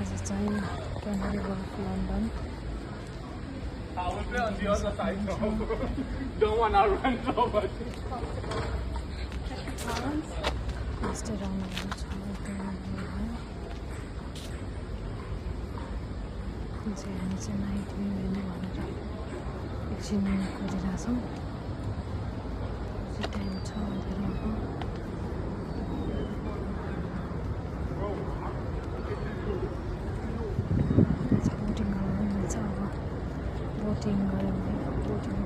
आज चाहिँ Canary Wharf London I will play on the other side now. Don't want to run over. यस्तै रमाइलो छ हामी चाहिँ नाइट भ्यू हेर्नु भनेर एकछिन खोजिरहेछौँ टाइम छ धेरै अब बोटिङ गर्नु पनि मिल्छ अब बोटिङ गऱ्यो भने बोटिङ